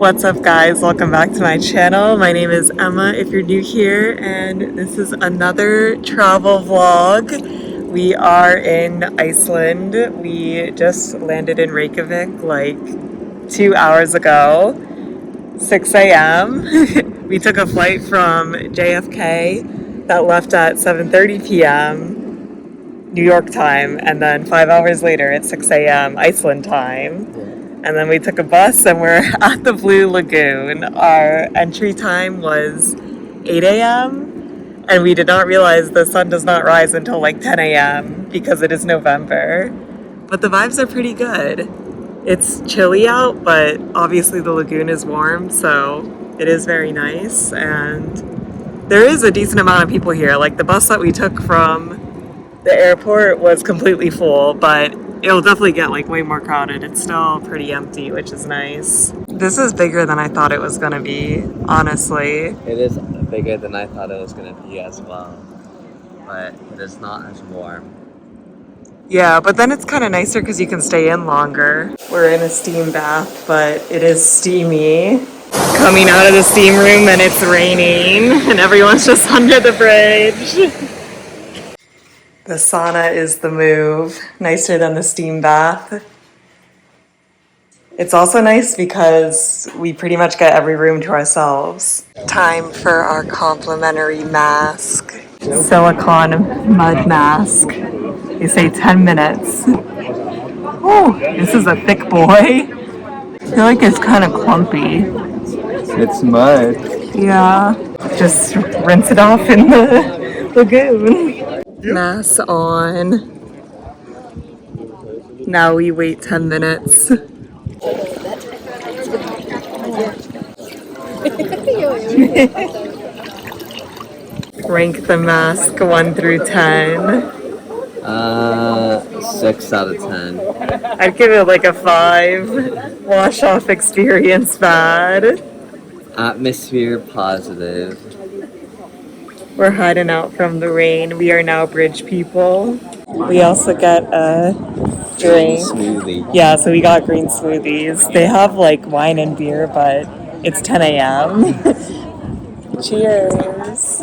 What's up guys, welcome back to my channel. My name is Emma if you're new here, and this is another travel vlog. We are in Iceland. We just landed in Reykjavik like 2 hours ago, 6 a.m. We took a flight from JFK that left at 7:30 p.m. New York time, and then 5 hours later at 6 a.m. Iceland time. And then we took a bus and we're at the Blue Lagoon. Our entry time was 8 a.m. and we did not realize the sun does not rise until like 10 a.m. because it is November. But the vibes are pretty good. It's chilly out, but obviously the lagoon is warm, so it is very nice. And there is a decent amount of people here. Like the bus that we took from the airport was completely full, but it'll definitely get like way more crowded. It's still pretty empty, which is nice. This is bigger than I thought it was gonna be, honestly. It is bigger than I thought it was gonna be as well, but it is not as warm. Yeah, but then it's kind of nicer because you can stay in longer. We're in a steam bath, but it is steamy. Coming out of the steam room and it's raining and everyone's just under the bridge. The sauna is the move, nicer than the steam bath. It's also nice because we pretty much get every room to ourselves. Time for our complimentary mask. Silicone mud mask. They say 10 minutes. Oh, this is a thick boy. I feel like it's kind of clumpy. It's mud. Yeah, just rinse it off in the lagoon. Mask on. Now we wait 10 minutes. Rank the mask 1 through 10. 6 out of 10. I'd give it like a 5. Wash off experience bad. Atmosphere positive. We're hiding out from the rain. We are now bridge people. We also get a drink. Smoothie. Yeah, so we got green smoothies. They have like wine and beer, but it's 10 a.m. Cheers.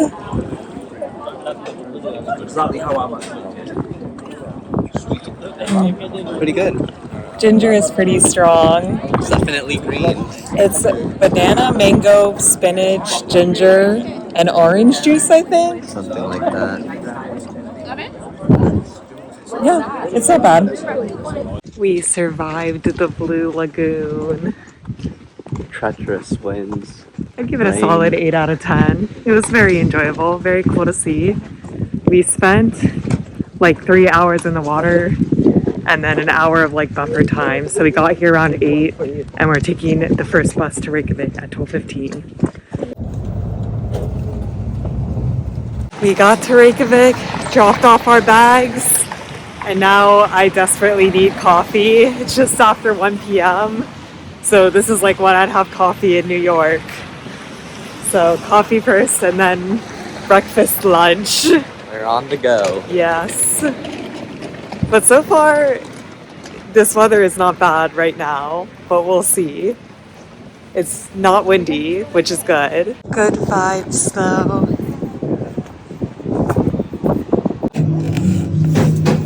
Pretty good. Ginger is pretty strong. It's definitely green. It's banana, mango, spinach, ginger, and orange juice, I think. Something like that. Yeah, it's not bad. We survived the Blue Lagoon. Treacherous winds. I'd give it a solid 8 out of 10. It was very enjoyable, very cool to see. We spent like 3 hours in the water and then an hour of like buffer time. So we got here around 8 and we're taking the first bus to Reykjavik at 12:15. We got to Reykjavik, dropped off our bags, and now I desperately need coffee. It's just after 1 p.m. So this is like when I'd have coffee in New York. So coffee first and then breakfast, lunch. We're on the go. Yes. But so far, this weather is not bad right now, but we'll see. It's not windy, which is good. Good vibes though.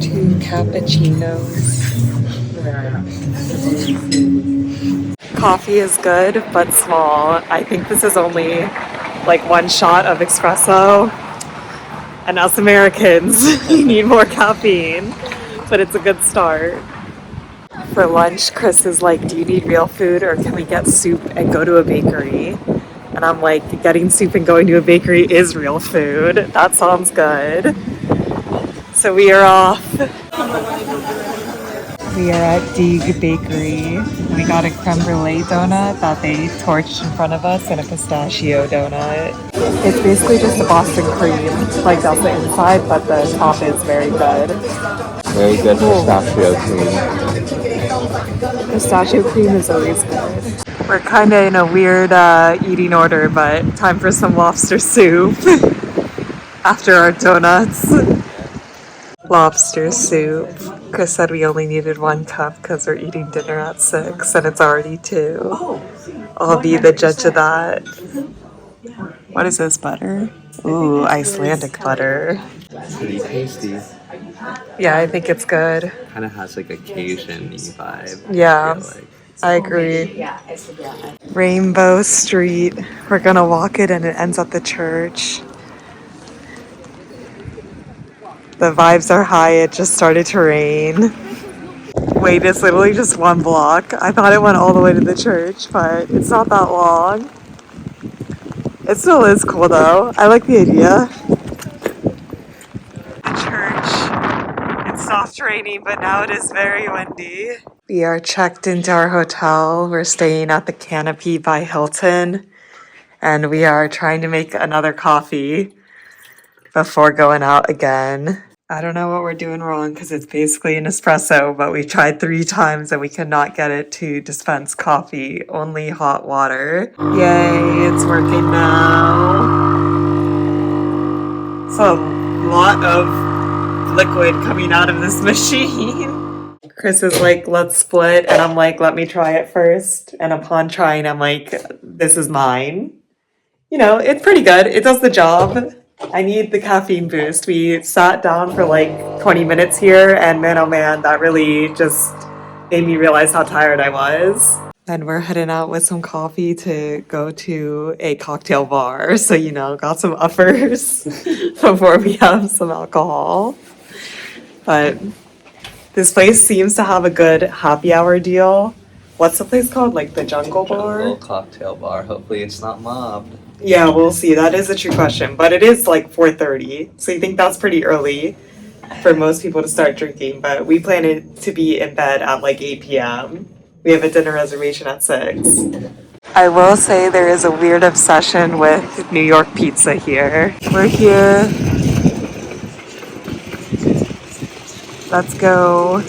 2 cappuccinos. Coffee is good, but small. I think this is only like 1 shot of espresso. And us Americans, we need more caffeine, but it's a good start. For lunch, Chris is like, do you need real food or can we get soup and go to a bakery? And I'm like, getting soup and going to a bakery is real food. That sounds good. So we are off. We are at DEIG Bakery. We got a creme brulee donut that they torched in front of us and a pistachio donut. It's basically just a Boston cream. Like that's the inside, but the top is very good. Very good pistachio cream. Pistachio cream is always good. We're kind of in a weird eating order, but time for some lobster soup after our donuts. Lobster soup. Chris said we only needed 1 cup because we're eating dinner at 6 and it's already 2. I'll be the judge of that. What is this, butter? Ooh, Icelandic butter. Pretty tasty. Yeah, I think it's good. Kind of has like a Cajun-y vibe. Yeah, I feel like. I agree. Rainbow Street. We're gonna walk it and it ends at the church. The vibes are high. It just started to rain. Wait, it's literally just one block. I thought it went all the way to the church, but it's not that long. It still is cool though. I like the idea. The church. It stopped raining, but now it is very windy. We are checked into our hotel. We're staying at the Canopy by Hilton, and we are trying to make another coffee before going out again. I don't know what we're doing wrong because it's basically an espresso, but we tried 3 times and we could not get it to dispense coffee, only hot water. Yay, it's working now. It's a lot of liquid coming out of this machine. Chris is like, let's split, and I'm like, let me try it first. And upon trying, I'm like, this is mine. You know, it's pretty good. It does the job. I need the caffeine boost. We sat down for like 20 minutes here, and man, oh man, that really just made me realize how tired I was. And we're heading out with some coffee to go to a cocktail bar. So, you know, got some uppers before we have some alcohol. But this place seems to have a good happy hour deal. What's the place called? Like the Jungle Bar? Jungle cocktail bar. Hopefully it's not mobbed. Yeah, we'll see. That is a true question. But it is like 4:30. So you think that's pretty early for most people to start drinking. But we plan it to be in bed at like 8 p.m. We have a dinner reservation at 6. I will say there is a weird obsession with New York pizza here. We're here. Let's go.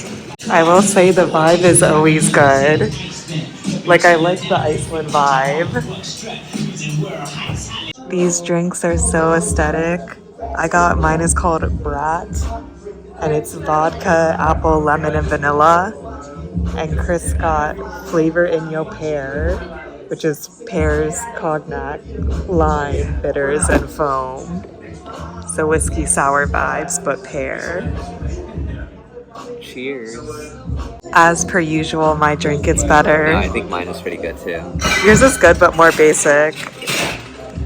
I will say the vibe is always good. Like, I like the Iceland vibe. These drinks are so aesthetic. Mine is called Brat, and it's vodka, apple, lemon, and vanilla. And Chris got Flavor in Your Pear, which is pears, cognac, lime, bitters, and foam. So whiskey sour vibes, but pear. Cheers. As per usual, my drink gets better. No, I think mine is pretty good too. Yours is good, but more basic.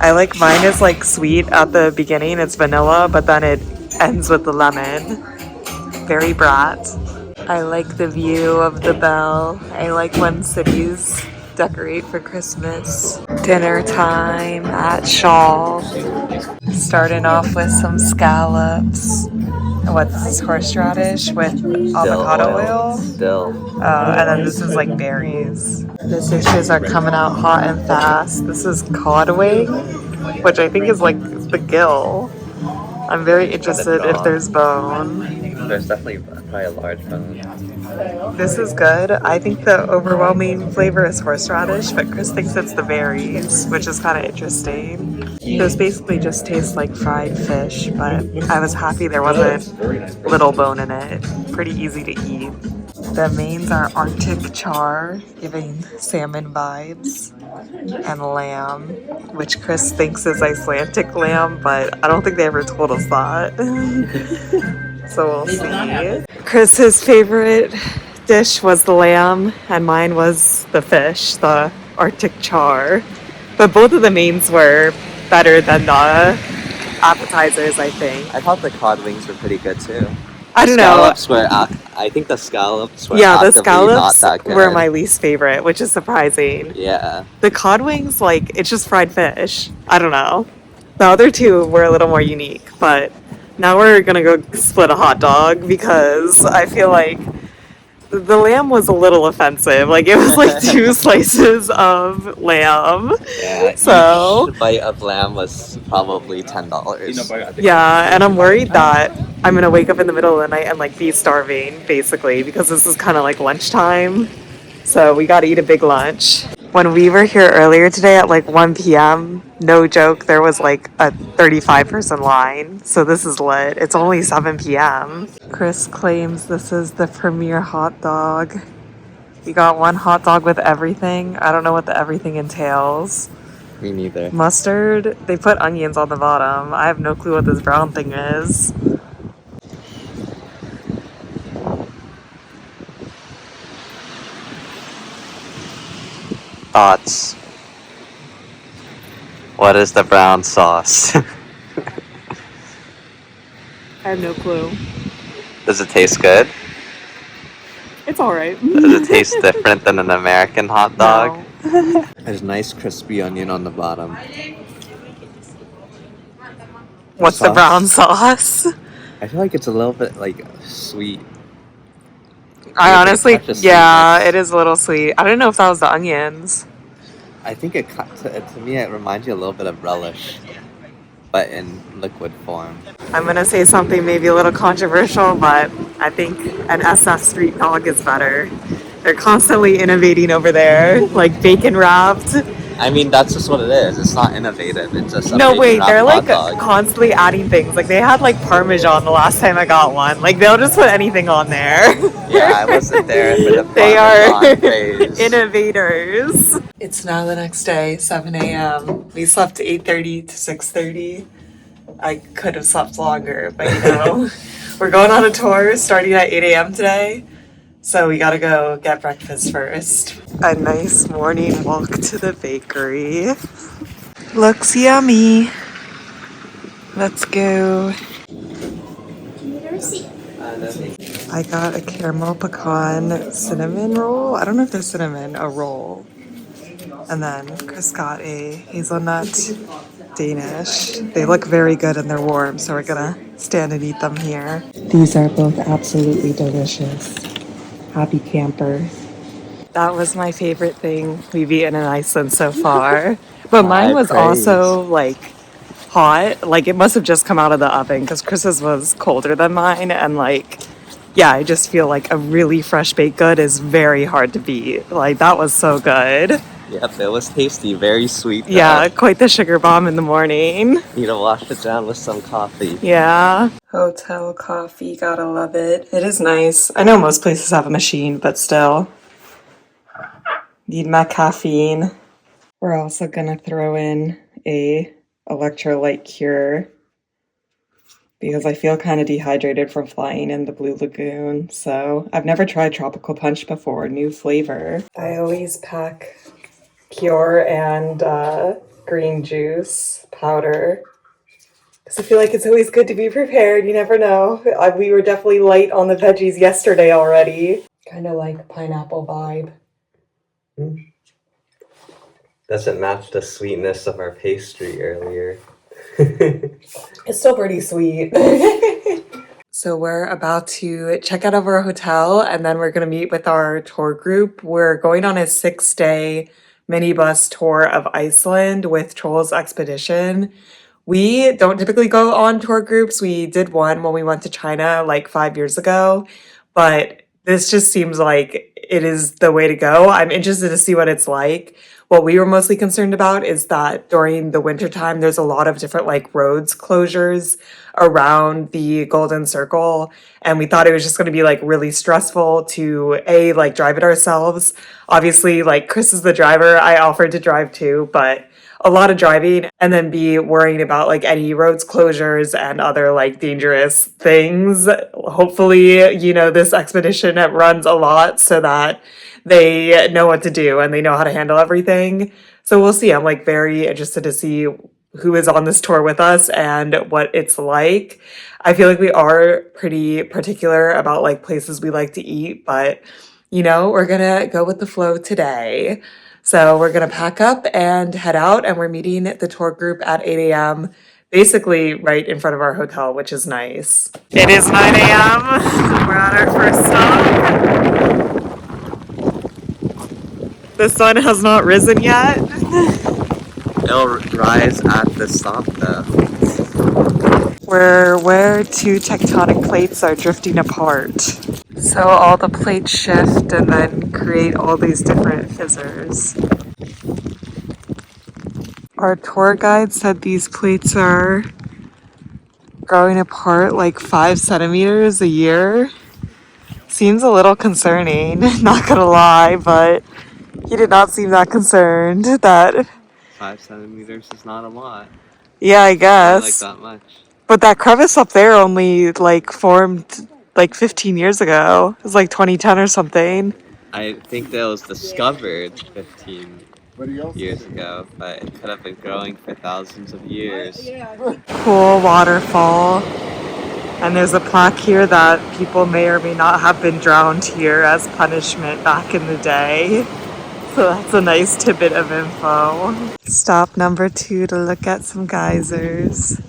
I like mine is like sweet at the beginning. It's vanilla, but then it ends with the lemon. Very brat. I like the view of the bell. I like when cities decorate for Christmas. Dinner time at Skál. Starting off with some scallops. What's this, horseradish with avocado oil? Dill. And then this is like berries. The dishes are coming out hot and fast. This is cod wing, which I think is like the gill. I'm very interested if there's bone. There's definitely probably a large bone. This is good. I think the overwhelming flavor is horseradish, but Chris thinks it's the berries, which is kind of interesting. This basically just tastes like fried fish, but I was happy there wasn't little bone in it. Pretty easy to eat. The mains are Arctic char, giving salmon vibes, and lamb, which Chris thinks is Icelandic lamb, but I don't think they ever told us that. So we'll see. Chris's favorite dish was the lamb, and mine was the fish, the Arctic char. But both of the mains were better than the appetizers, I think. I thought the cod wings were pretty good too. I don't know. I think the scallops were the scallops not that good. were my least favorite, which is surprising. Yeah. The cod wings, like, it's just fried fish. I don't know. The other two were a little more unique, but now we're gonna go split a hot dog because I feel like the lamb was a little offensive. Like, it was like 2 slices of lamb. Yeah, so each bite of lamb was probably $10. Yeah, and I'm worried that I'm gonna wake up in the middle of the night and like be starving, basically, because this is kind of like lunchtime. So we gotta eat a big lunch. When we were here earlier today at like 1 p.m., no joke, there was like a 35-person line. So this is lit. It's only 7 p.m. Chris claims this is the premier hot dog. We got one hot dog with everything. I don't know what the everything entails. Me neither. Mustard. They put onions on the bottom. I have no clue what this brown thing is. Thoughts? What is the brown sauce? I have no clue. Does it taste good? It's alright. Does it taste different than an American hot dog? No. There's nice crispy onion on the bottom. What's the brown sauce? I feel like it's a little bit like sweet. I honestly, yeah, sweetness. it is a little sweet. I don't know if that was the onions. I think to me it reminds you a little bit of relish, but in liquid form. I'm gonna say something maybe a little controversial, but I think an SF street dog is better. They're constantly innovating over there, like bacon wrapped. I mean, that's just what it is. It's not innovative. It's just a No, wait, they're like hot dog. constantly adding things. Like they had like Parmesan the last time I got one. Like they'll just put anything on there. Yeah, I wasn't there for the They are Parmesan phase. innovators. It's now the next day, 7 a.m. We slept 8:30 to 6:30. I could have slept longer, but you know, we're going on a tour starting at 8 a.m. today. So we gotta go get breakfast first. A nice morning walk to the bakery. Looks yummy. Let's go. I got a caramel pecan cinnamon roll. I don't know if they're cinnamon, a roll. And then Chris got a hazelnut Danish. They look very good and they're warm, so we're gonna stand and eat them here. These are both absolutely delicious. Happy camper. That was my favorite thing we've eaten in Iceland so far. But mine was also like hot. Like it must have just come out of the oven because Chris's was colder than mine. And like, yeah, I just feel like a really fresh baked good is very hard to beat. Like that was so good. Yep, it was tasty, very sweet. Yeah, quite the sugar bomb in the morning. Need to wash it down with some coffee. Yeah. Hotel coffee, gotta love it. It is nice. I know most places have a machine, but still. Need my caffeine. We're also gonna throw in a electrolyte cure because I feel kind of dehydrated from flying in the Blue Lagoon. So I've never tried tropical punch before, new flavor. I always pack pure and green juice powder because I feel like it's always good to be prepared. You never know. We were definitely light on the veggies yesterday already. Kind of like pineapple vibe. Doesn't match the sweetness of our pastry earlier. It's still pretty sweet. So we're about to check out of our hotel and then we're going to meet with our tour group. We're going on a 6-day minibus tour of Iceland with Trolls Expedition. We don't typically go on tour groups. We did one when we went to China like 5 years ago, but this just seems like it is the way to go. I'm interested to see what it's like. What we were mostly concerned about is that during the wintertime, there's a lot of different like roads closures around the Golden Circle. And we thought it was just going to be like really stressful to like drive it ourselves. Obviously, like Chris is the driver. I offered to drive too, but a lot of driving and then be worrying about like any roads closures and other like dangerous things. Hopefully, you know, this expedition runs a lot so that they know what to do and they know how to handle everything. So we'll see. I'm like very interested to see who is on this tour with us and what it's like. I feel like we are pretty particular about like places we like to eat, but you know, we're gonna go with the flow today. So we're gonna pack up and head out and we're meeting the tour group at 8 a.m. basically right in front of our hotel, which is nice. It is 9 a.m. We're at our first stop. The sun has not risen yet. It'll rise at the stop though. We're where two tectonic plates are drifting apart. So all the plates shift and then create all these different fissures. Our tour guide said these plates are growing apart like 5 centimeters a year. seems a little concerning, not gonna lie, but he did not seem that concerned that... 5 centimeters is not a lot. Yeah, I guess. Like that much. But that crevice up there only, like, formed, like, 15 years ago. It was, like, 2010 or something. I think that was discovered 15 years ago, but it could have been growing for thousands of years. Cool waterfall. And there's a plaque here that people may or may not have been drowned here as punishment back in the day. So that's a nice tidbit of info. Stop number 2 to look at some geysers.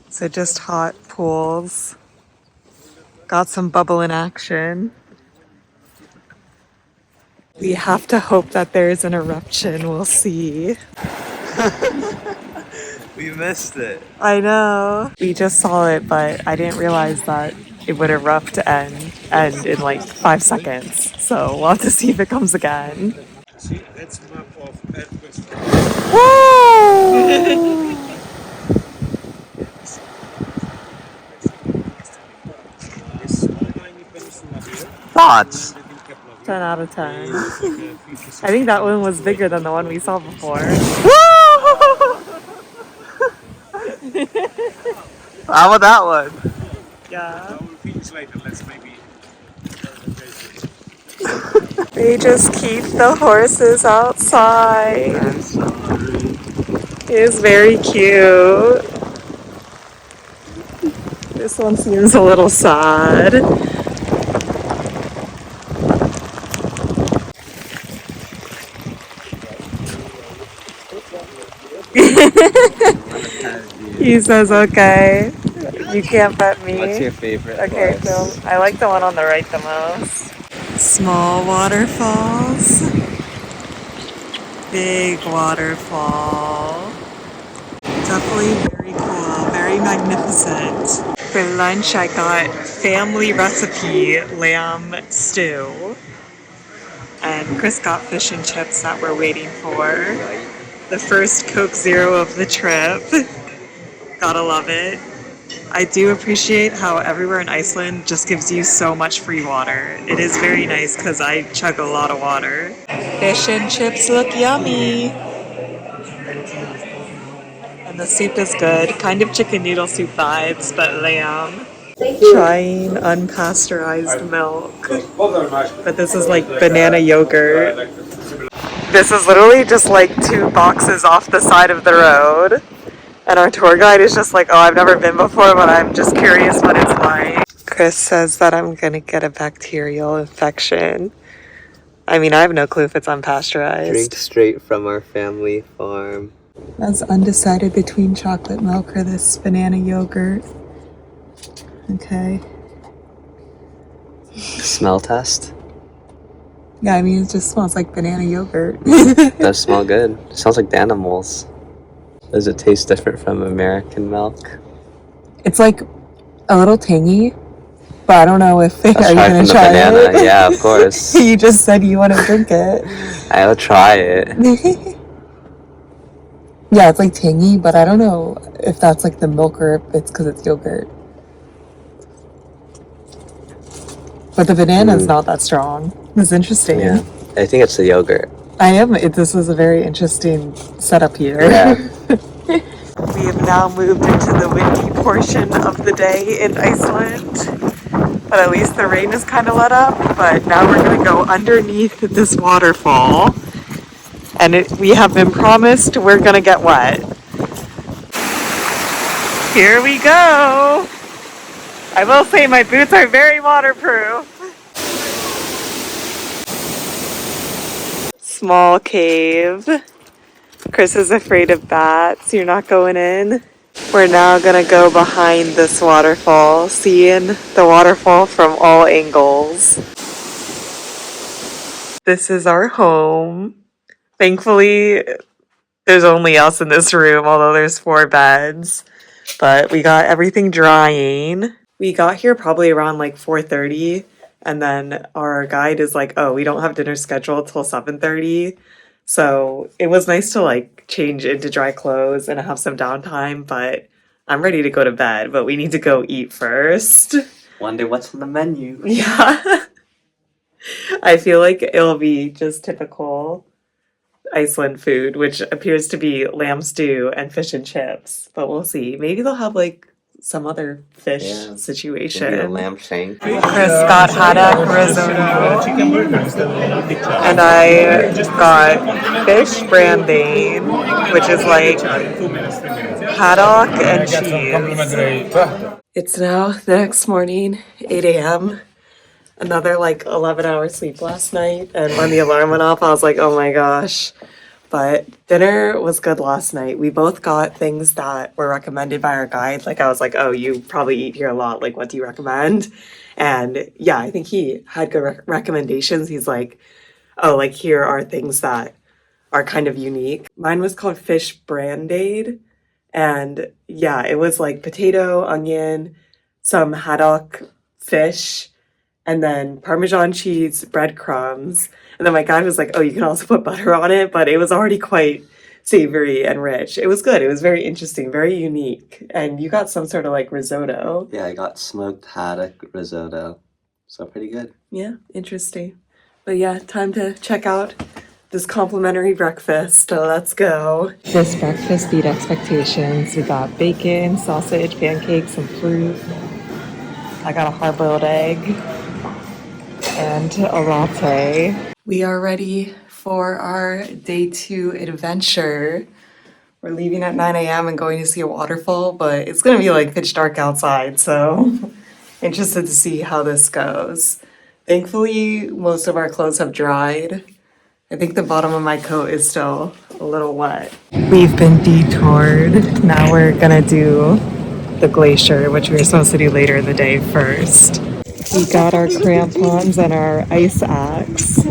So just hot pools. Got some bubble in action. We have to hope that there's an eruption. We'll see. We missed it. I know. We just saw it, but I didn't realize that it would erupt and end in like 5 seconds. So we'll have to see if it comes again. See, that's a map of earthquakes. Woo! This small tiny peninsula here. Thoughts? 10 out of 10. I think that one was bigger than the one we saw before. How about that one? Yeah. I will finish later. Let's maybe. They just keep the horses outside. I'm sorry. It is very cute. This one seems a little sad. He says, okay, you can't bet me. What's your favorite Okay, horse? so I like the one on the right the most. Small waterfalls. Big waterfall. Definitely very cool, very magnificent. For lunch, I got family recipe lamb stew. And Chris got fish and chips that we're waiting for. The first Coke Zero of the trip. Gotta love it. I do appreciate how everywhere in Iceland just gives you so much free water. It is very nice because I chug a lot of water. Fish and chips look yummy. And the soup is good. Kind of chicken noodle soup vibes, but lamb. Trying unpasteurized milk. But this is like banana yogurt. This is literally just like 2 boxes off the side of the road. And our tour guide is just like, oh, I've never been before, but I'm just curious what it's like. Chris says that I'm gonna get a bacterial infection. I mean, I have no clue if it's unpasteurized. Drink straight from our family farm. I was undecided between chocolate milk or this banana yogurt. Okay. Smell test? Yeah, I mean, it just smells like banana yogurt. Does smell good. It smells like the animals. Does it taste different from American milk? It's like a little tangy, but I don't know if are you gonna try banana. it? Yeah, of course. You just said you want to drink it. I'll try it. Yeah, it's like tangy, but I don't know if that's like the milk or if it's because it's yogurt. But the banana is not that strong. It's interesting. Yeah, I think it's the yogurt. This is a very interesting setup here. Yeah. We have now moved into the windy portion of the day in Iceland. But at least the rain is kind of let up. But now we're going to go underneath this waterfall. And we have been promised we're going to get wet. Here we go. I will say my boots are very waterproof. Small cave. Chris is afraid of bats. You're not going in. We're now gonna go behind this waterfall, seeing the waterfall from all angles. This is our home. Thankfully, there's only us in this room, although there's 4 beds. But we got everything drying. We got here probably around like 4:30, and then our guide is like, oh, we don't have dinner scheduled till 7:30. So it was nice to like change into dry clothes and have some downtime, but I'm ready to go to bed, but we need to go eat first. Wonder what's on the menu. Yeah. I feel like it'll be just typical Iceland food, which appears to be lamb stew and fish and chips. But we'll see. Maybe they'll have like some other fish Yeah. situation. Maybe a lamb shank. Chris got haddock risotto, Chicken burger instead of pizza. and I got fish branding, which is like 2 minutes, 3 minutes. haddock and cheese. Complimentary. It's now the next morning, 8 a.m. Another like 11-hour sleep last night, and when the alarm went off, I was like, oh my gosh. But dinner was good last night. We both got things that were recommended by our guide. Like I was like, oh, you probably eat here a lot. Like, what do you recommend? And yeah, I think he had good recommendations. He's like, oh, like here are things that are kind of unique. Mine was called fish brandade. And yeah, it was like potato, onion, some haddock fish, and then Parmesan cheese, breadcrumbs. And then my guide was like, oh, you can also put butter on it, but it was already quite savory and rich. It was good. It was very interesting, very unique. And you got some sort of like risotto. Yeah, I got smoked haddock risotto. So pretty good. Yeah, interesting. But yeah, time to check out this complimentary breakfast. So let's go. This breakfast beat expectations. We got bacon, sausage, pancakes, some fruit. I got a hard-boiled egg and a latte. We are ready for our day 2 adventure. We're leaving at 9 a.m. and going to see a waterfall, but it's gonna be like pitch dark outside, so interested to see how this goes. Thankfully, most of our clothes have dried. I think the bottom of my coat is still a little wet. We've been detoured. Now we're gonna do the Glacier, which we were supposed to do later in the day first. We got our crampons and our ice axe.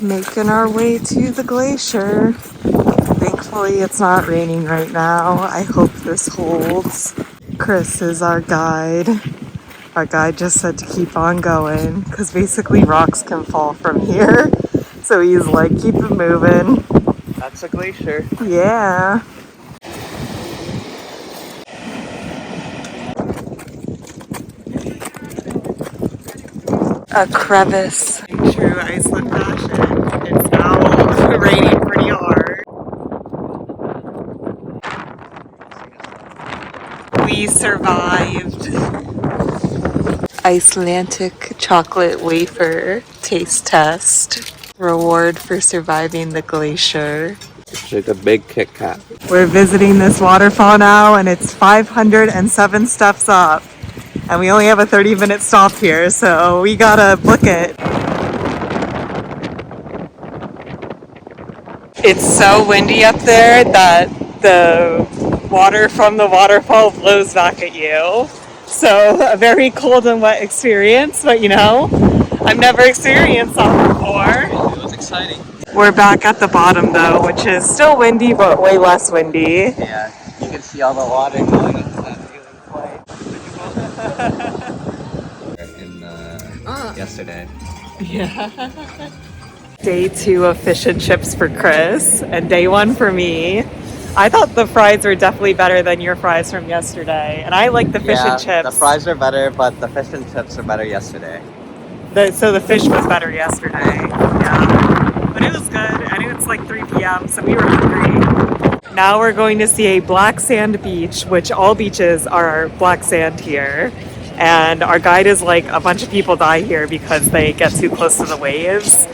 Making our way to the Glacier. Thankfully, it's not raining right now. I hope this holds. Chris is our guide. Our guide just said to keep on going because basically rocks can fall from here. So he's like, keep it moving. That's a glacier. Yeah. A crevice. True Iceland fashion. It's now raining pretty hard. We survived. Icelandic chocolate wafer taste test. Reward for surviving the glacier. It's like a big Kit Kat. We're visiting this waterfall now, and it's 507 steps up. And we only have a 30-minute stop here, so we gotta book it. It's so windy up there that the water from the waterfall blows back at you. So a very cold and wet experience, but you know, I've never experienced that before. It was exciting. We're back at the bottom though, which is still windy, but way less windy. Yeah, you can see all the water going into that ceiling quite. Yesterday. Yeah. Day 2 of fish and chips for Chris, and day 1 for me. I thought the fries were definitely better than your fries from yesterday, and I like the fish and chips. The fries are better, but the fish and chips are better yesterday. So the fish was better yesterday. Yeah. But it was good, and it's like 3 p.m., so we were hungry. Now we're going to see a black sand beach, which all beaches are black sand here. And our guide is like, a bunch of people die here because they get too close to the waves.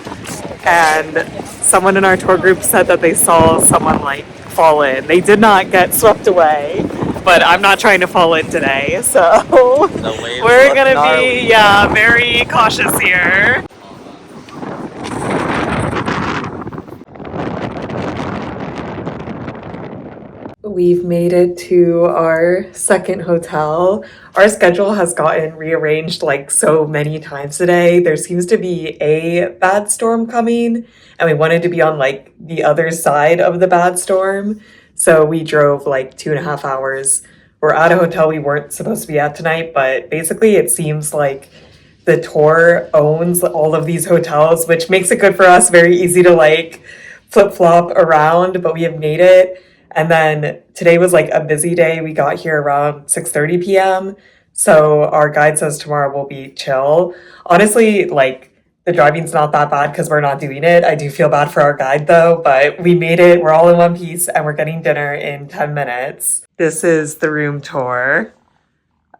And someone in our tour group said that they saw someone like fall in. They did not get swept away, but I'm not trying to fall in today. So we're gonna be, very cautious here. We've made it to our second hotel. Our schedule has gotten rearranged like so many times today. There seems to be a bad storm coming, and we wanted to be on like the other side of the bad storm. So we drove like 2.5 hours. We're at a hotel we weren't supposed to be at tonight, but basically it seems like the tour owns all of these hotels, which makes it good for us, very easy to like flip-flop around, but we have made it. And then today was like a busy day. We got here around 6:30 p.m. So our guide says tomorrow will be chill. Honestly, like the driving's not that bad because we're not doing it. I do feel bad for our guide though, but we made it. We're all in one piece and we're getting dinner in 10 minutes. This is the room tour.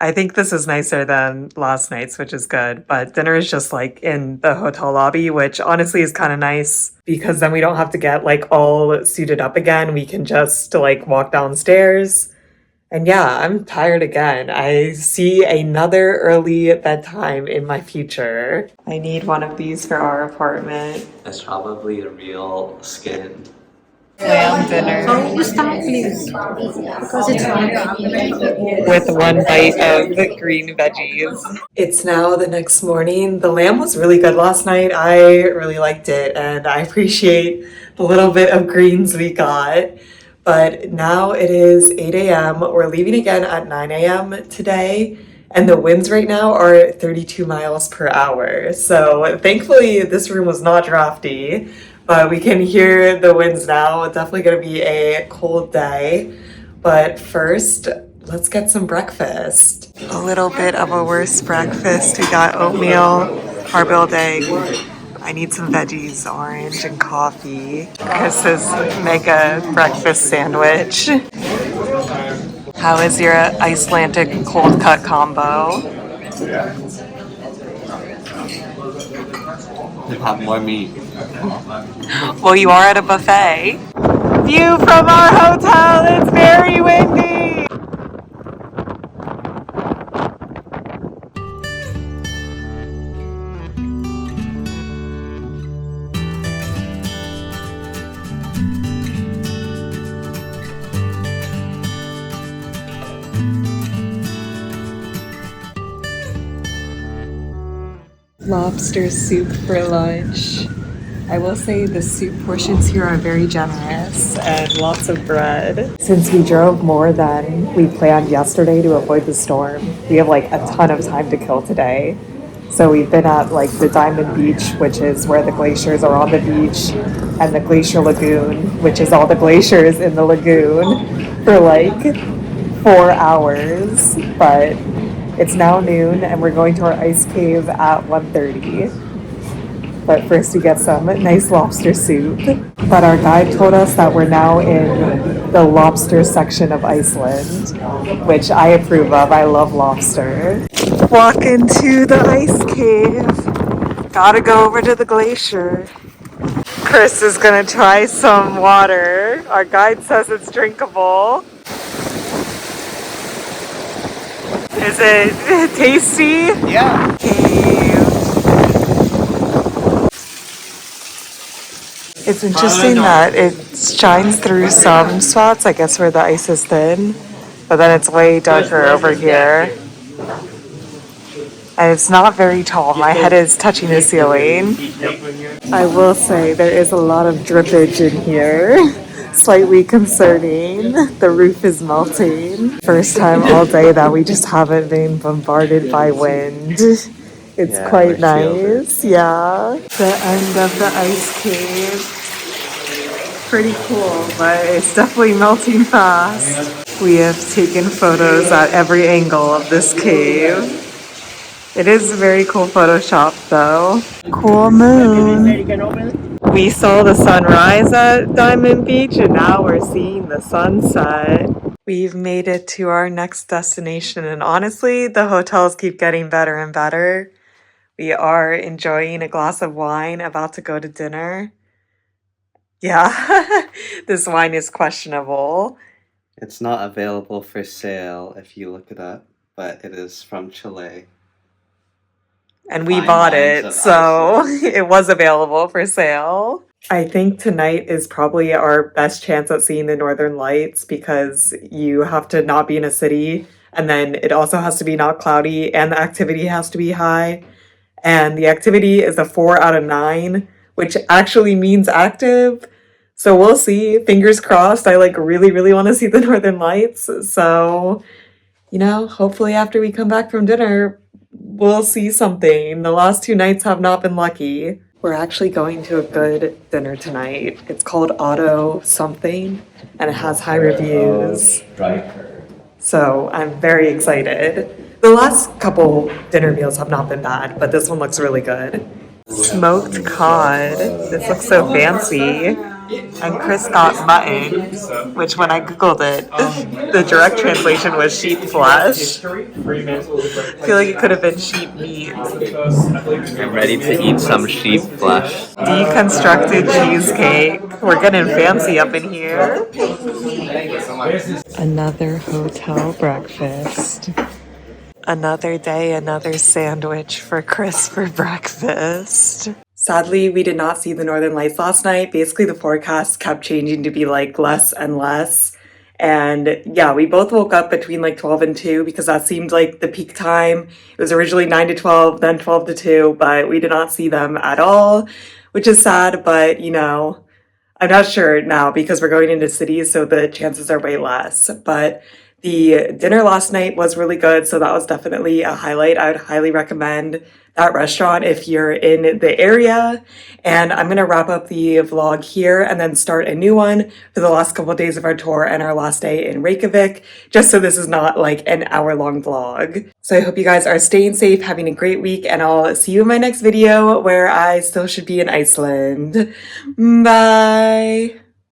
I think this is nicer than last night's, which is good. But dinner is just like in the hotel lobby, which honestly is kind of nice because then we don't have to get like all suited up again. We can just like walk downstairs. And yeah, I'm tired again. I see another early bedtime in my future. I need one of these for our apartment. That's probably a real skin. Lamb dinner Your stomach, please, because it's hot. with one bite of green veggies. It's now the next morning. The lamb was really good last night. I really liked it, and I appreciate the little bit of greens we got. But now it is 8 a.m. We're leaving again at 9 a.m. today, and the winds right now are 32 miles per hour. So thankfully, this room was not drafty, but we can hear the winds now. It's definitely going to be a cold day. But first, let's get some breakfast. A little bit of a worse breakfast. We got oatmeal, hard-boiled egg. I need some veggies, orange, and coffee. Chris's mega breakfast sandwich. How is your Icelandic cold cut combo? They have more meat. Well, you are at a buffet. View from our hotel, it's very windy. Lobster soup for lunch. I will say the soup portions here are very generous and lots of bread. Since we drove more than we planned yesterday to avoid the storm, we have like a ton of time to kill today. So we've been at like the Diamond Beach, which is where the glaciers are on the beach, and the Glacier Lagoon, which is all the glaciers in the lagoon, for like 4 hours. But it's now noon and we're going to our ice cave at 1:30. But first we get some nice lobster soup. But our guide told us that we're now in the lobster section of Iceland, which I approve of. I love lobster. Walk into the ice cave. Gotta go over to the glacier. Chris is gonna try some water. Our guide says it's drinkable. Is it tasty? Yeah. It's interesting that it shines through some spots, I guess where the ice is thin, but then it's way darker over here. And it's not very tall. My head is touching the ceiling. I will say there is a lot of drippage in here. Slightly concerning. The roof is melting. First time all day that we just haven't been bombarded by wind. It's quite nice. Yeah. The end of the ice cave. Pretty cool, but it's definitely melting fast. We have taken photos at every angle of this cave. It is a very cool Photoshop though. Cool moon. We saw the sunrise at Diamond Beach and now we're seeing the sunset. We've made it to our next destination and honestly, the hotels keep getting better and better. We are enjoying a glass of wine, about to go to dinner. Yeah, this wine is questionable. It's not available for sale if you look it up, but it is from Chile. And we Fine bought wines it, of so Iceland. it was available for sale. I think tonight is probably our best chance at seeing the Northern Lights because you have to not be in a city, and then it also has to be not cloudy, and the activity has to be high. And the activity is a 4 out of 9, which actually means active. So we'll see. Fingers crossed. I like really, really want to see the Northern Lights. So, you know, hopefully after we come back from dinner, we'll see something. The last 2 nights have not been lucky. We're actually going to a good dinner tonight. It's called Otto something, and it has high reviews. So I'm very excited. The last couple dinner meals have not been bad, but this one looks really good. Smoked cod. This looks so fancy. And Chris got mutton, which when I googled it, the direct translation was sheep flesh. I feel like it could have been sheep meat. I'm ready to eat some sheep flesh. Deconstructed cheesecake. We're getting fancy up in here. Another hotel breakfast. Another day, another sandwich for Chris for breakfast. Sadly, we did not see the Northern Lights last night. Basically, the forecast kept changing to be like less and less. And yeah, we both woke up between like 12 and 2 because that seemed like the peak time. It was originally 9 to 12, then 12 to 2, but we did not see them at all, which is sad, but you know, I'm not sure now because we're going into cities, so the chances are way less. But the dinner last night was really good, so that was definitely a highlight. I would highly recommend that restaurant if you're in the area. And I'm going to wrap up the vlog here and then start a new one for the last couple of days of our tour and our last day in Reykjavik, just so this is not like an hour-long vlog. So I hope you guys are staying safe, having a great week, and I'll see you in my next video where I still should be in Iceland. Bye!